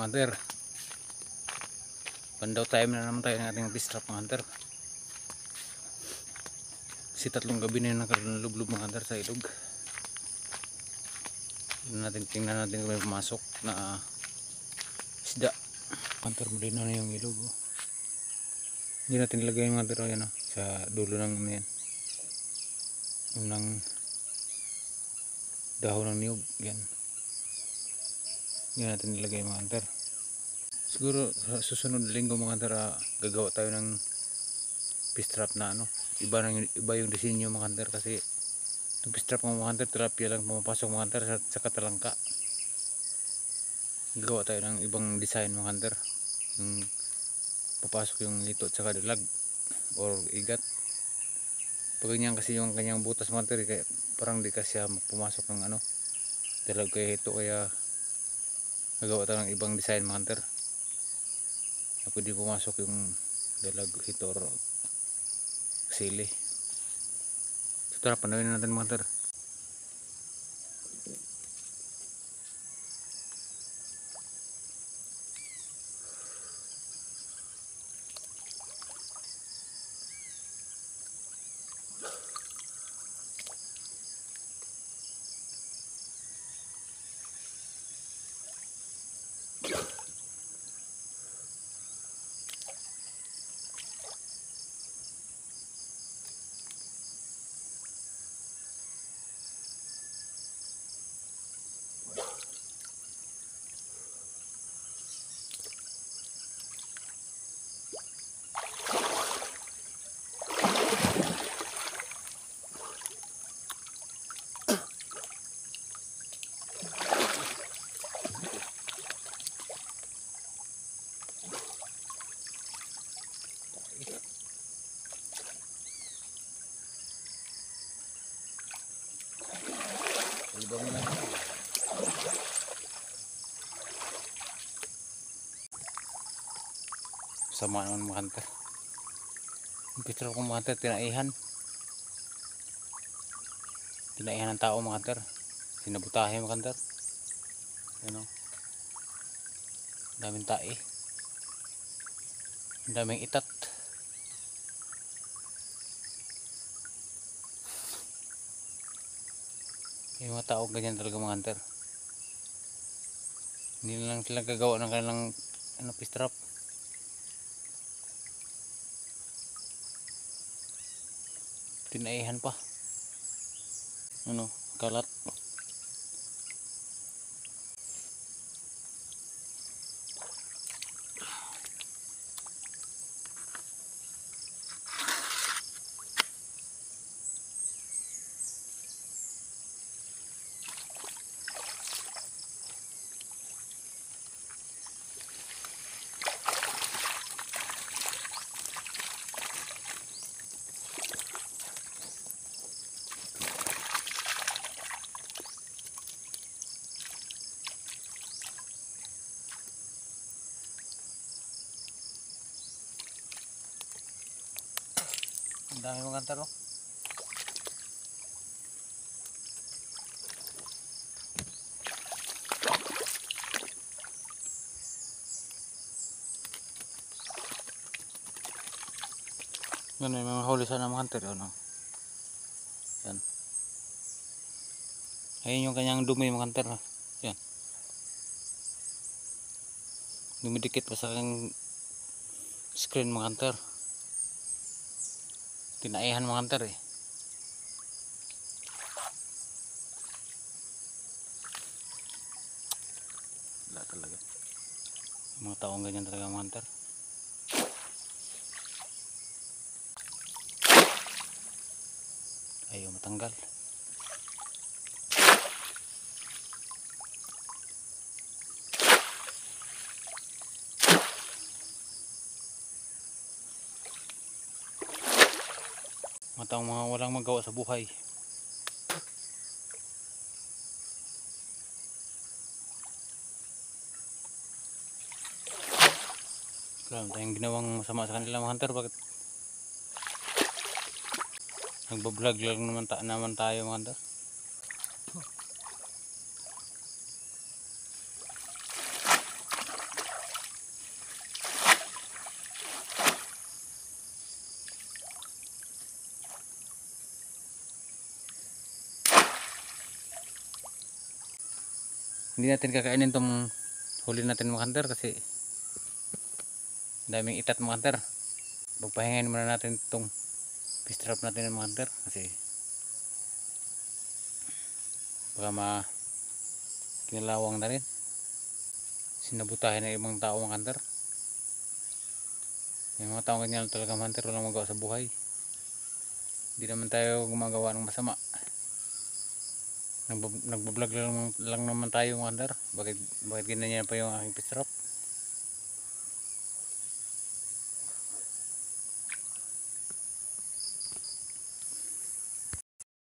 hunter. Pandaw time na naman tayo ng ating fish trap mga hunter. Kasi 3 gabi na yung nakalublob mga hunter sa ilog. Tingnan natin kung may pumasok na isda. Hunter, malinaw na yung ilog. Oh. Hindi natin ilagay yung mga hunter yan, oh, sa dulo ng yan. Unang dahon ng niyog. Yan. Hindi natin ilagay mga hunter. Siguro sa susunod linggo mga hunter, gagawa tayo ng fish trap na ano. Iba yung disenyo mga hunter, kasi yung fish trap mga hunter, tilapia lang pumapasok mga hunter sa katalangka. Gagawa tayo ng ibang design mga hunter. Yung papasok yung lito at saka dalag or igat. Pag ganyan kasi yung kanyang butas mga hunter, kaya parang di kasi pumasok ng ano, dalag kaya ito, kaya gagawa tayo ng ibang design mga hunter. Pwede pumasok yung dalag ito or sili. So tara, panawin natin mga hunter. Sama naman mga hunter. Yung picture ko mga hunter, tinaihan ng tao mga hunter. Sinabutahe mga hunter. Yan o, daming tae, daming itat. Yung mga tao ganyan talaga mga hunter. Hindi lang sila gagawa ng kanilang fish trap. Tinaihan pa. Kalat. Ang dami mga hunter, oh. Yan, may mga huli sana mga hunter, ano. Yan. Ayun yung kanyang dumi mga hunter, ha. Yan. Dumidikit pa sa aking screen mga hunter. Tinaihan mga hunter, eh. Wala talaga. Mga taong ganyan talaga mga hunter. Ayaw matanggal. Mga taong mga walang magawa sa buhay. Wala tayong ginawang masama sa kanila mga hunter. Bakit nagbablog lang naman tayo mga hunter? Hindi natin kakainin tong huli natin mga hunter kasi daming itat mga hunter. Pagpahingayin muna natin itong fish trap natin mga hunter kasi baka kinalawang na rin, sinabutahin ng ibang tao mga hunter. Yung mga tao ganyan talaga mga hunter, walang magawa sa buhay. Hindi naman tayo gumagawa ng masama, nagbablog lang naman tayo mga hunter. Bakit ganyan pa yung aking fish trap?